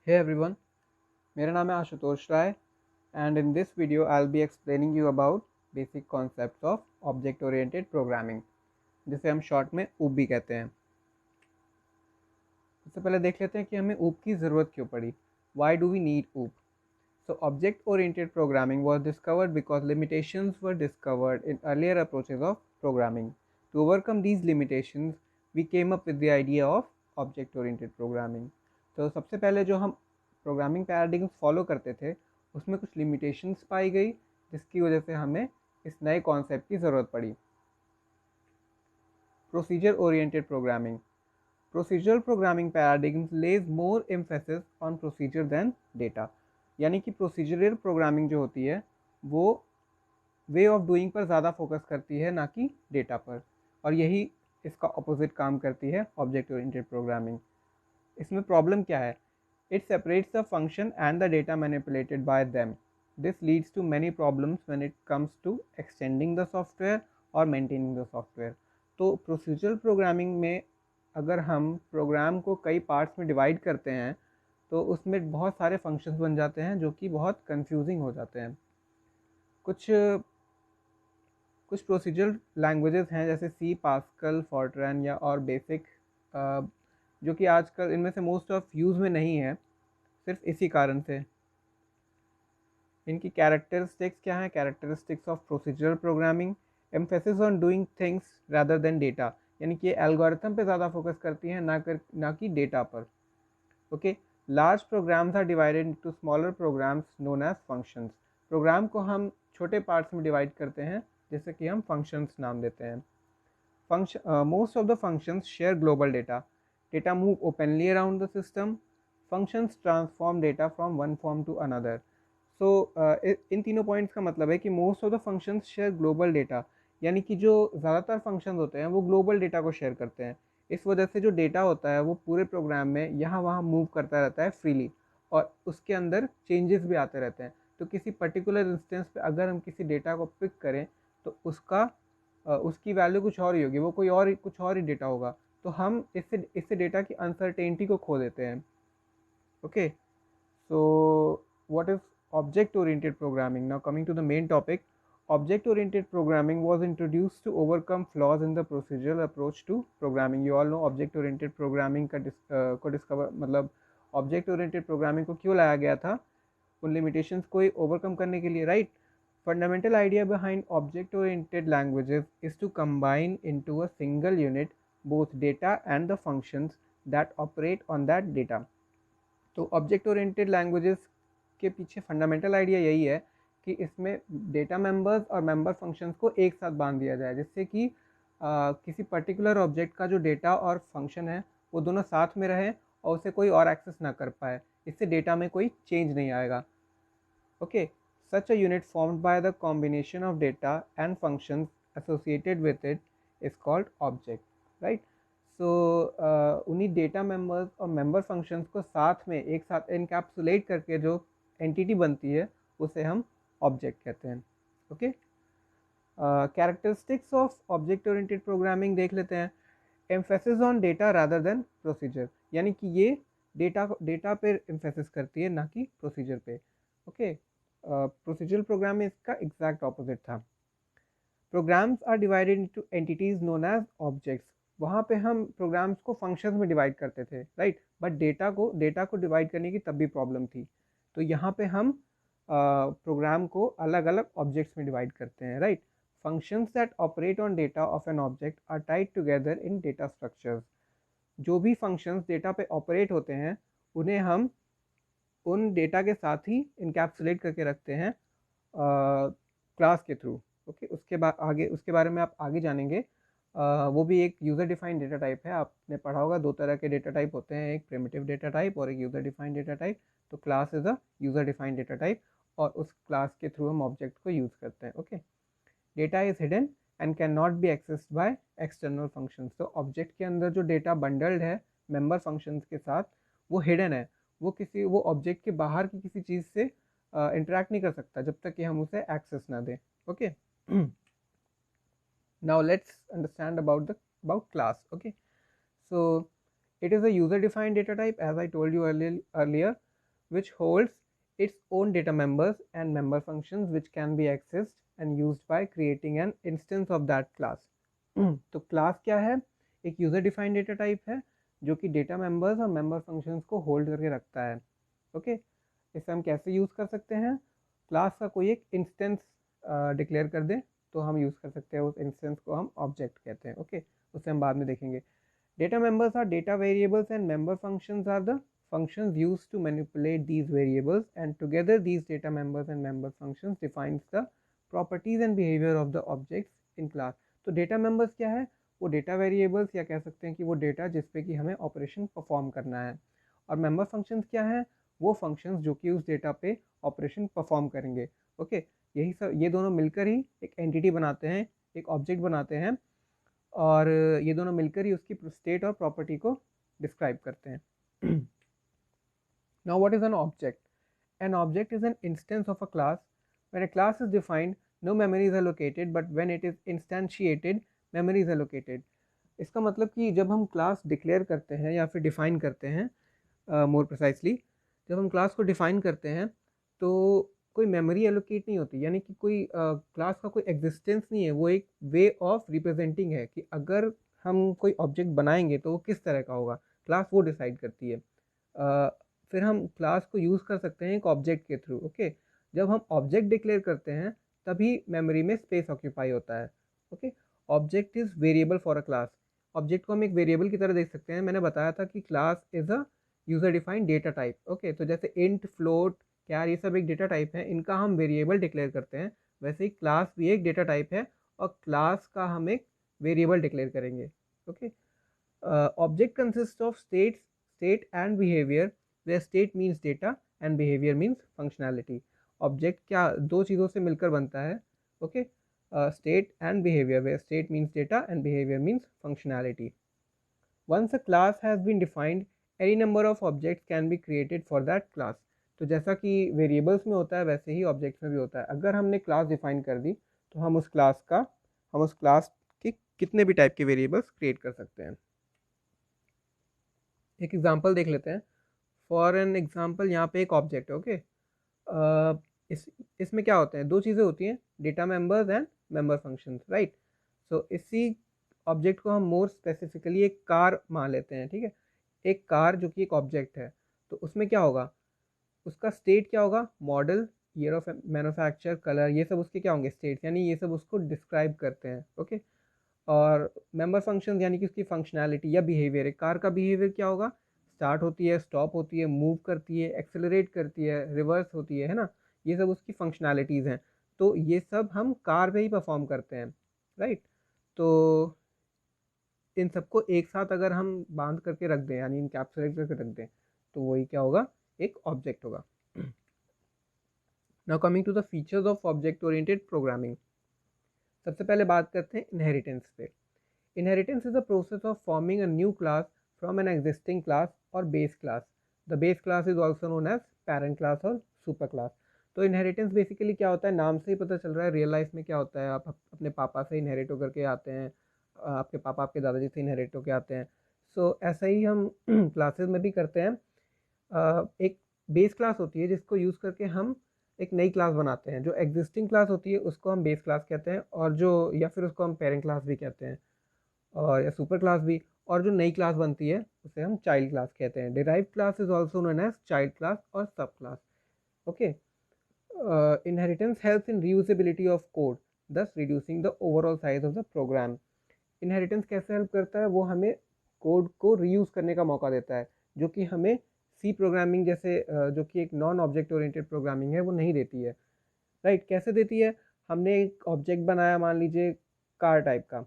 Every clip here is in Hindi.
Hey everyone, मेरा नाम है आशुतोष राय and in this video I'll be explaining you about basic concepts of object oriented programming जिसे हम शॉर्ट में ऊप भी कहते हैं। सबसे पहले देख लेते हैं कि हमें ऊप की ज़रूरत क्यों पड़ी। Why do we need OOP? So object oriented programming was discovered because limitations were discovered in earlier approaches of programming. To overcome these limitations we came up with the idea of object oriented programming. तो सबसे पहले जो हम प्रोग्रामिंग पैराडिग्म्स फॉलो करते थे उसमें कुछ लिमिटेशंस पाई गई जिसकी वजह से हमें इस नए कॉन्सेप्ट की ज़रूरत पड़ी। Procedure oriented programming. Procedural programming paradigms lays more emphasis on procedure than data, यानी कि प्रोसीजरल प्रोग्रामिंग जो होती है वो वे ऑफ डूइंग पर ज़्यादा फोकस करती है ना कि डेटा पर, और यही इसका अपोजिट काम करती है ऑब्जेक्ट ओरिएंटेड प्रोग्रामिंग। इसमें प्रॉब्लम क्या है? It separates the function and the data manipulated by them. This leads to many problems when it comes to extending the software or maintaining the software. तो प्रोसीजरल प्रोग्रामिंग में अगर हम प्रोग्राम को कई पार्ट्स में डिवाइड करते हैं तो उसमें बहुत सारे फंक्शंस बन जाते हैं जो कि बहुत कंफ्यूजिंग हो जाते हैं। कुछ कुछ प्रोसीजरल लैंग्वेजेस हैं जैसे सी, पास्कल, फॉर्ट्रैन या और बेसिक, जो कि आजकल इनमें से मोस्ट ऑफ यूज़ में नहीं है सिर्फ इसी कारण से। इनकी कैरेक्टरिस्टिक्स क्या है? Characteristics of procedural programming: emphasis on doing things rather than data, यानी कि ये एल्गोरिथम पे ज़्यादा फोकस करती है ना कि डेटा पर। Okay, large programs are divided into smaller programs known as functions. Program को हम छोटे पार्ट्स में डिवाइड करते हैं जैसे कि हम फंक्शंस नाम देते हैं। Most of the functions share global data. Data move openly around the system. Functions transform data from one form to another. So इन तीनों पॉइंट्स का मतलब है कि most of the functions share global data, यानी कि जो ज़्यादातर फंक्शंस होते हैं वो ग्लोबल डेटा को शेयर करते हैं। इस वजह से जो डेटा होता है वो पूरे प्रोग्राम में यहाँ वहाँ मूव करता रहता है फ्रीली, और उसके अंदर चेंजेस भी आते रहते हैं। तो किसी पर्टिकुलर इंस्टेंस पे अगर हम किसी डेटा को पिक करें तो उसकी वैल्यू कुछ और ही होगी, वो कुछ और ही डेटा होगा। तो हम इससे डेटा की अनसर्टेनिटी को खो देते हैं। Okay, so what is object oriented programming? Now coming to the main topic, object oriented programming was introduced to overcome flaws in the procedural approach to programming. You all know object oriented programming को डिस्कवर मतलब object oriented programming को क्यों लाया गया था? उन limitations को ओवरकम करने के लिए, right? Fundamental idea behind object oriented languages is to combine into a single unit both data and the functions that operate on that data. तो ऑब्जेक्ट ओरिएंटेड लैंग्वेजेस के पीछे फंडामेंटल आइडिया यही है कि इसमें डेटा मेंबर्स और मेंबर फंक्शंस को एक साथ बांध दिया जाए, जिससे कि किसी पर्टिकुलर ऑब्जेक्ट का जो डेटा और फंक्शन है वो दोनों साथ में रहे और उसे कोई और एक्सेस ना कर पाए। इससे डेटा में कोई चेंज नहीं आएगा। Okay, such a unit formed by the combination of data and functions associated with it is called object, right? So उन्हीं डेटा मेंबर्स और मेंबर फंक्शंस को साथ में एक साथ इनकैप्सुलेट करके जो एंटिटी बनती है उसे हम ऑब्जेक्ट कहते हैं। Okay, characteristics of object oriented programming देख लेते हैं। Emphasis on data rather than procedure, यानी कि ये डेटा पे एम्फेसिस करती है ना कि प्रोसीजर पे। ओके, प्रोसीजरल प्रोग्राम में इसका एग्जैक्ट ऑपोजिट था। Programs are divided into entities known as objects. वहाँ पे हम प्रोग्राम्स को फंक्शंस में डिवाइड करते थे, राइट? बट डेटा को डिवाइड करने की तब भी प्रॉब्लम थी। तो यहाँ पे हम प्रोग्राम को अलग अलग ऑब्जेक्ट्स में डिवाइड करते हैं, right? Functions that operate on data of an object are tied together in data structures. जो भी फंक्शंस डेटा पे ऑपरेट होते हैं उन्हें हम उन डेटा के साथ ही इनकैप्सुलेट करके रखते हैं क्लास के थ्रू। ओके, उसके बारे में आप आगे जानेंगे। वो भी एक यूज़र डिफाइंड डेटा टाइप है। आपने पढ़ा होगा दो तरह के डेटा टाइप होते हैं, एक प्रिमिटिव डेटा टाइप और एक यूज़र डिफाइंड डेटा टाइप। तो class is a user defined data type और उस क्लास के थ्रू हम ऑब्जेक्ट को यूज़ करते हैं। Okay, data is hidden and can not be accessed by external functions. तो ऑब्जेक्ट के अंदर जो डेटा बंडल्ड है मेंबर फंक्शंस के साथ वो हिडन है, वो ऑब्जेक्ट के बाहर की किसी चीज़ से इंटरेक्ट नहीं कर सकता जब तक कि हम उसे एक्सेस ना दें। Okay, now let's understand about class. Okay, so it is a user defined data type as I told you earlier. which holds its own data members and member functions which can be accessed and used by creating an instance of that class. तो क्लास क्या है? एक यूजर डिफाइंड डेटा टाइप है जो कि डेटा मेंबर्स और मेंबर फंक्शंस को होल्ड करके रखता है. ओके, इसे हम कैसे यूज़ कर सकते हैं? क्लास का कोई एक इंस्टेंस डिक्लेयर कर दें तो हम यूज़ कर सकते हैं उस इंस्टेंस को, हम ऑब्जेक्ट कहते हैं. ओके, उसे हम बाद में देखेंगे. Data members are data variables and member functions are the functions used to manipulate these variables, and together these data members and member functions defines the properties and behavior of the objects in class. तो data members क्या है? वो data variables या कह सकते हैं कि वो data जिस पे कि हमें ऑपरेशन परफॉर्म करना है. और member functions क्या है? वो functions जो कि उस data पे ऑपरेशन परफॉर्म करेंगे. ओके, यही सब, ये दोनों मिलकर ही एक एंटिटी बनाते हैं, एक ऑब्जेक्ट बनाते हैं, और ये दोनों मिलकर ही उसकी स्टेट और प्रॉपर्टी को डिस्क्राइब करते हैं. Now what is an object? An object is an instance of a class. When a class is defined no memory is allocated, but when it is instantiated memory is allocated. इसका मतलब कि जब हम क्लास डिक्लेयर करते हैं या फिर डिफाइन करते हैं, मोर प्रिसाइसली जब हम क्लास को डिफाइन करते हैं तो कोई मेमोरी एलोकेट नहीं होती, यानी कि कोई क्लास का कोई एग्जिस्टेंस नहीं है. वो एक वे ऑफ रिप्रेजेंटिंग है कि अगर हम कोई ऑब्जेक्ट बनाएंगे तो वो किस तरह का होगा, क्लास वो डिसाइड करती है. फिर हम क्लास को यूज़ कर सकते हैं एक ऑब्जेक्ट के थ्रू. ओके, जब हम ऑब्जेक्ट डिक्लेयर करते हैं तभी मेमोरी में स्पेस ऑक्यूपाई होता है. Okay, object is variable for a class. Object को हम एक वेरिएबल की तरह देख सकते हैं. मैंने बताया था कि class is a user defined data type. Okay, तो जैसे इंट, फ्लोट, कैर, ये सब एक डेटा टाइप है, इनका हम वेरिएबल डिक्लेयर करते हैं. वैसे ही क्लास भी एक डेटा टाइप है और क्लास का हम एक वेरिएबल डिक्लेयर करेंगे. Okay, object consist of state and behaviour, where state means data and behaviour means functionality. Object क्या, दो चीज़ों से मिलकर बनता है. Okay, state and behaviour, where state means data and behaviour means functionality. Once a class has been defined, any number of objects can be created for that class. तो जैसा कि वेरिएबल्स में होता है वैसे ही ऑब्जेक्ट्स में भी होता है. अगर हमने क्लास डिफाइन कर दी तो हम उस क्लास के कितने भी टाइप के वेरिएबल्स क्रिएट कर सकते हैं. एक एग्जांपल देख लेते हैं. फॉर एन एग्जांपल, यहाँ पे एक ऑब्जेक्ट है. ओके, इसमें क्या होते हैं, दो चीज़ें होती हैं, data members and member functions, right. So इसी ऑब्जेक्ट को हम मोर स्पेसिफिकली एक कार मान लेते हैं. ठीक है, एक कार जो कि एक ऑब्जेक्ट है, तो उसमें क्या होगा, उसका स्टेट क्या होगा, model, year of manufacture, colour, ये सब उसके क्या होंगे, स्टेट्स, यानी ये सब उसको डिस्क्राइब करते हैं. ओके, और मेंबर फंक्शन यानी कि उसकी फंक्शनैलिटी या बिहेवियर. एक कार का बिहेवियर क्या होगा, स्टार्ट होती है, स्टॉप होती है, मूव करती है, एक्सेलरेट करती है, रिवर्स होती है ना, ये सब उसकी फंक्शनैलिटीज़ हैं. तो ये सब हम कार पे ही परफॉर्म करते हैं, राइट. तो इन सबको एक साथ अगर हम बांध करके रख दें, यानी इनकैप्सुलेट करके रख दें, तो वही क्या होगा, एक ऑब्जेक्ट होगा. Now coming to the features of object oriented programming. सबसे पहले बात करते हैं इनहेरिटेंस पे. Inheritance is a process of forming a new class from an existing class और base class. The base class is also known as parent class और सुपर क्लास. तो इनहेरिटेंस बेसिकली क्या होता है, नाम से ही पता चल रहा है. रियल लाइफ में क्या होता है, आप अपने पापा से इनहेरिट होकर के आते हैं, आपके पापा आपके दादाजी से इनहेरिट होकर आते हैं. सो ऐसा ही हम क्लासेस में भी करते हैं. एक बेस क्लास होती है जिसको यूज़ करके हम एक नई क्लास बनाते हैं. जो एग्जिस्टिंग क्लास होती है उसको हम बेस क्लास कहते हैं, और जो, या फिर उसको हम पेरेंट क्लास भी कहते हैं, और या सुपर क्लास भी. और जो नई क्लास बनती है उसे हम चाइल्ड क्लास कहते हैं. Derived class is also known as child class और sub class. Okay, inheritance helps in reusability of code, thus reducing the overall size of the program. Inheritance कैसे हेल्प करता है, वो हमें कोड को रीयूज़ करने का मौका देता है, जो कि हमें सी प्रोग्रामिंग जैसे जो कि एक नॉन ऑब्जेक्ट ओरिएंटेड प्रोग्रामिंग है वो नहीं देती है, राइट. कैसे देती है, हमने एक ऑब्जेक्ट बनाया, मान लीजिए कार टाइप का.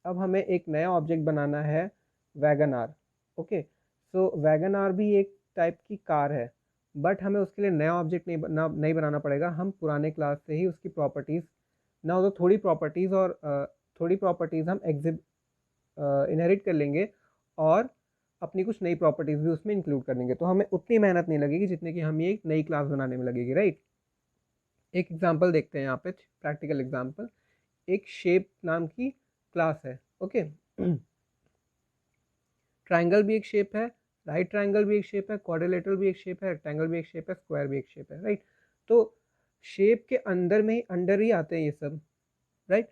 अब हमें एक नया ऑब्जेक्ट बनाना है, Wagon R. Okay, so Wagon R भी एक टाइप की कार है, बट हमें उसके लिए नया ऑब्जेक्ट नहीं बनाना पड़ेगा. हम पुराने क्लास से ही उसकी प्रॉपर्टीज़ ना हो, तो थोड़ी प्रॉपर्टीज़ हम इनहेरिट कर लेंगे और अपनी कुछ नई प्रॉपर्टीज़ भी उसमें इंक्लूड कर देंगे. तो हमें उतनी मेहनत नहीं लगेगी जितने कि हमें एक नई क्लास बनाने में लगेगी, राइट. एक एग्जांपल देखते हैं यहाँ पे, प्रैक्टिकल एग्जांपल. एक शेप नाम की क्लास है. ओके, ट्राइंगल भी एक शेप है, राइट ट्रायंगल भी एक शेप है, क्वाड्रिलेटरल भी एक शेप है, रेक्टेंगल भी एक शेप है, स्क्वायर भी एक शेप है, राइट। तो शेप के अंदर में ही अंडर ही आते हैं ये सब, right.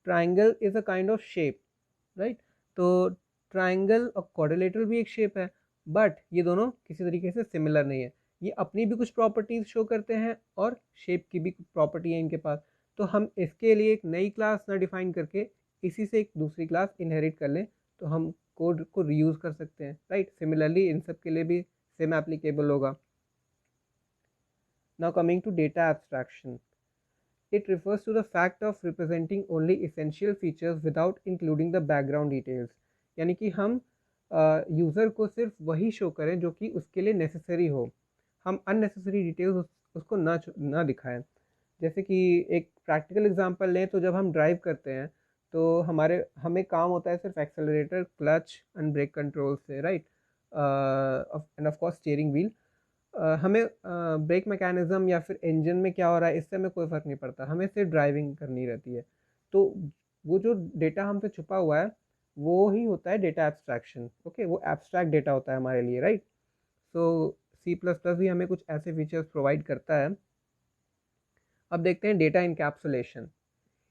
Triangle is a kind of shape, right. तो ट्रायंगल और क्वाड्रिलेटरल भी एक शेप है, बट ये दोनों किसी तरीके से सिमिलर नहीं है। ये अपनी भी कुछ प्रॉपर्टीज शो करते हैं और शेप की भी कुछ प्रॉपर्टी है इनके पास। तो हम इसके लिए एक नई क्लास ना डिफाइन करके इसी से एक दूसरी क्लास इनहेरिट कर लें, तो हम कोड को रीयूज कर सकते हैं, राइट। सिमिलरली इन सब के लिए भी सेम एप्लीकेबल होगा। Now coming to data abstraction, it refers to the fact of representing only essential features without including the background details। यानी कि हम यूज़र को सिर्फ वही शो करें जो कि उसके लिए नेसेसरी हो, हम अननेसेसरी डिटेल्स उसको ना दिखाएं। जैसे कि एक प्रैक्टिकल एग्जांपल लें, तो जब हम ड्राइव करते हैं तो हमें काम होता है सिर्फ accelerator, clutch and brake control से, right, and of course steering wheel. हमें ब्रेक मैकेनिज़्म या फिर इंजन में क्या हो रहा है इससे हमें कोई फ़र्क नहीं पड़ता, हमें सिर्फ ड्राइविंग करनी रहती है। तो वो जो डेटा हमसे छुपा हुआ है वो ही होता है डेटा एब्स्ट्रैक्शन, ओके। वो एब्स्ट्रैक्ट डेटा होता है हमारे लिए, राइट। सो सी प्लस प्लस भी हमें कुछ ऐसे फीचर्स प्रोवाइड करता है। अब देखते हैं data encapsulation.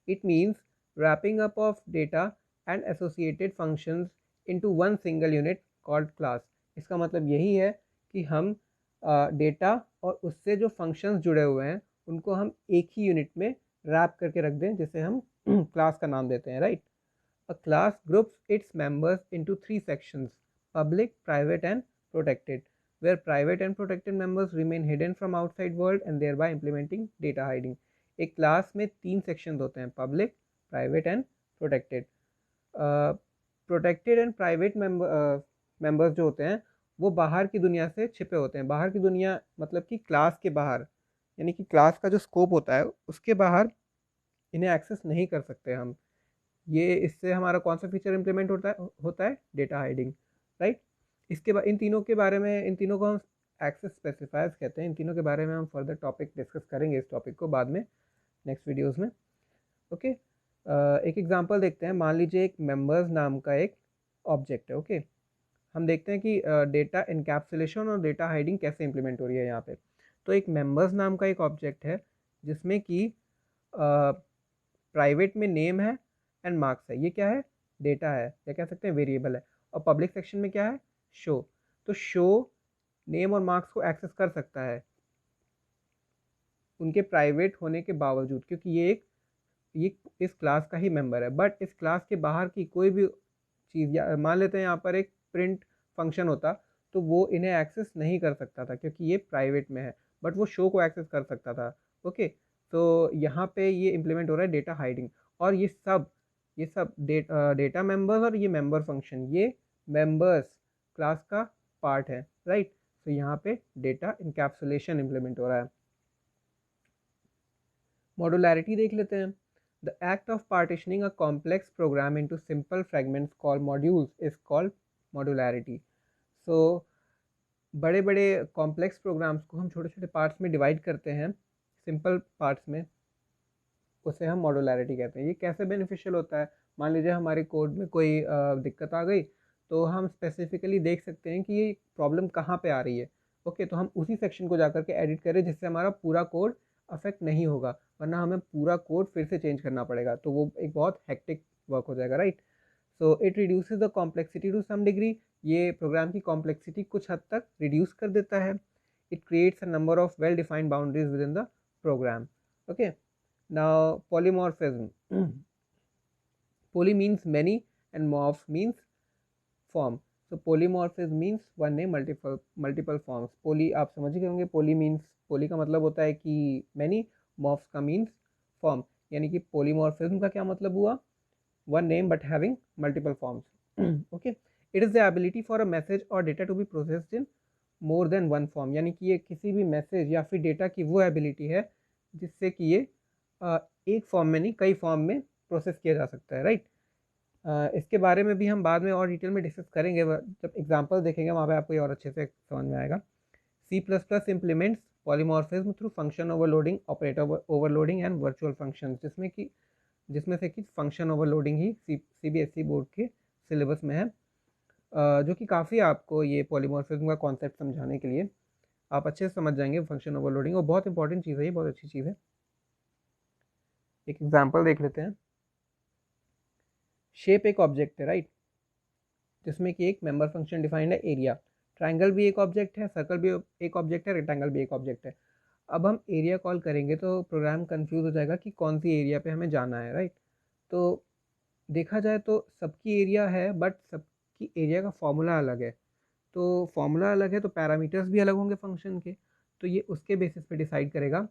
It means wrapping up of data and associated functions into one single unit called class. इसका मतलब यही है कि हम डेटा और उससे जो फंक्शंस जुड़े हुए हैं उनको हम एक ही यूनिट में रैप करके रख दें, जिसे हम क्लास का नाम देते हैं, right. A class groups its members into 3 sections, public, private and protected, where private and protected members remain hidden from outside world and thereby implementing data hiding। एक क्लास में 3 सेक्शंस होते हैं, public, private and protected. Protected and private members जो होते हैं वो बाहर की दुनिया से छिपे होते हैं। बाहर की दुनिया मतलब कि क्लास के बाहर, यानी कि क्लास का जो स्कोप होता है उसके बाहर इन्हें एक्सेस नहीं कर सकते हम। ये इससे हमारा कौन सा फीचर इम्प्लीमेंट होता है डेटा हाइडिंग, राइट। इसके बाद इन तीनों के बारे में, इन तीनों को हम एक्सेस स्पेसिफायर्स कहते हैं। इन तीनों के बारे में हम फर्दर टॉपिक डिस्कस करेंगे इस टॉपिक को बाद में नेक्स्ट वीडियोस में, ओके। एक एग्जांपल देखते हैं। मान लीजिए एक मेंबर्स नाम का एक ऑब्जेक्ट है, ओके। हम देखते हैं कि डेटा इनकैप्सुलेशन और डेटा हाइडिंग कैसे इंप्लीमेंट हो रही है यहाँ पे। तो एक मेंबर्स नाम का एक ऑब्जेक्ट है जिसमें कि प्राइवेट में नेम है एंड मार्क्स है। ये क्या है? डेटा है, या कह सकते हैं वेरिएबल है। और पब्लिक सेक्शन में क्या है? शो। तो शो नेम और मार्क्स को एक्सेस कर सकता है उनके प्राइवेट होने के बावजूद, क्योंकि ये इस क्लास का ही मेंबर है। बट इस क्लास के बाहर की कोई भी चीज़, या मान लेते हैं यहाँ पर एक प्रिंट फंक्शन होता, तो वो इन्हें एक्सेस नहीं कर सकता था क्योंकि ये प्राइवेट में है, बट वो शो को एक्सेस कर सकता था, ओके। तो यहाँ पे ये इम्प्लीमेंट हो रहा है डेटा हाइडिंग। और ये सब डेटा मेंबर्स और ये मेंबर फंक्शन, ये मेंबर्स क्लास का पार्ट है, राइट। तो यहाँ पे डेटा इनकैप्सुलेशन इम्प्लीमेंट हो रहा है। मॉडुलैरिटी देख लेते हैं। The act of partitioning a complex program into simple fragments called modules is called modularity. So बड़े बड़े कॉम्प्लेक्स प्रोग्राम्स को हम छोटे छोटे पार्ट्स में डिवाइड करते हैं, सिंपल पार्ट्स में, उसे हम मॉडुलैरिटी कहते हैं। ये कैसे बेनिफिशियल होता है? मान लीजिए हमारे कोड में कोई दिक्कत आ गई, तो हम स्पेसिफिकली देख सकते हैं कि ये प्रॉब्लम कहाँ पे आ रही है, ओके। तो हम उसी सेक्शन को जाकर के एडिट करें जिससे हमारा पूरा कोड अफेक्ट नहीं होगा, वरना हमें पूरा कोड फिर से चेंज करना पड़ेगा, तो वो एक बहुत हेक्टिक वर्क हो जाएगा, right. So it reduces the complexity to some degree. ये प्रोग्राम की कॉम्प्लेक्सिटी कुछ हद तक रिड्यूस कर देता है। It creates a number of well defined boundaries within the program, okay. Now polymorphism. Poly means many and morph means form. So polymorphism means one name multiple forms. Poly आप समझ गए होंगे। poly means, poly का मतलब होता है कि many, morphs का means form। यानी कि polymorphism का क्या मतलब हुआ? one name but having multiple forms, okay। It is the ability for a message or data to be processed in more than one form। यानी कि ये किसी भी मैसेज या फिर डेटा की वो एबिलिटी है जिससे कि ये एक फॉर्म में नहीं कई फॉर्म में प्रोसेस किया जा सकता है, राइट। इसके बारे में भी हम बाद में और डिटेल में डिस्कस करेंगे, जब एग्जांपल देखेंगे वहाँ पे आपको ये और अच्छे से समझ में आएगा। C++ implements polymorphism through function overloading, operator overloading and virtual functions, जिसमें से कि फंक्शन ओवरलोडिंग ही CBSE बोर्ड के सिलेबस में है। जो कि काफ़ी आपको ये पॉलीमॉर्फिज्म का कॉन्सेप्ट समझाने के लिए आप अच्छे से समझ जाएंगे फंक्शन ओवरलोडिंग, और बहुत इंपॉर्टेंट चीज़ है ये, बहुत अच्छी चीज़ है। एक एग्जांपल देख लेते हैं। शेप एक ऑब्जेक्ट है, राइट, जिसमें कि एक मेंबर फंक्शन डिफाइंड है एरिया। ट्राइंगल भी एक ऑब्जेक्ट है, सर्कल भी एक ऑब्जेक्ट है, रेक्टेंगल भी एक ऑब्जेक्ट है। अब हम एरिया कॉल करेंगे तो प्रोग्राम कंफ्यूज हो जाएगा कि कौन सी एरिया पे हमें जाना है, राइट। तो देखा जाए तो सबकी एरिया है, बट सबकी एरिया का फॉर्मूला अलग है। तो फॉर्मूला अलग है तो पैरामीटर्स भी अलग होंगे फंक्शन के। तो ये उसके बेसिस पे डिसाइड करेगा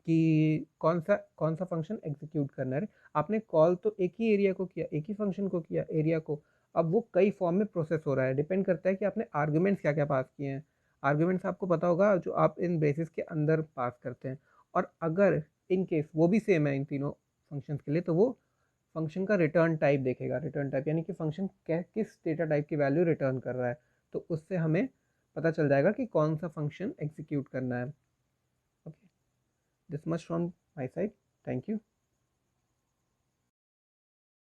कि कौन सा फंक्शन एग्जीक्यूट करना है। आपने कॉल तो एक ही एरिया को किया, एक ही फंक्शन को किया, एरिया को। अब वो कई फॉर्म में प्रोसेस हो रहा है, डिपेंड करता है कि आपने आर्ग्यूमेंट्स क्या क्या पास किए हैं। आर्ग्यूमेंट्स आपको पता होगा जो आप इन ब्रेसेस के अंदर पास करते हैं। और अगर इन केस वो भी सेम है इन तीनों फंक्शंस के लिए, तो वो फंक्शन का रिटर्न टाइप देखेगा। रिटर्न टाइप यानी कि फंक्शन किस डेटा टाइप की वैल्यू रिटर्न कर रहा है। तो उससे हमें पता चल जाएगा कि कौन सा फंक्शन एग्जीक्यूट करना है। Okay, this much from my side. Thank you.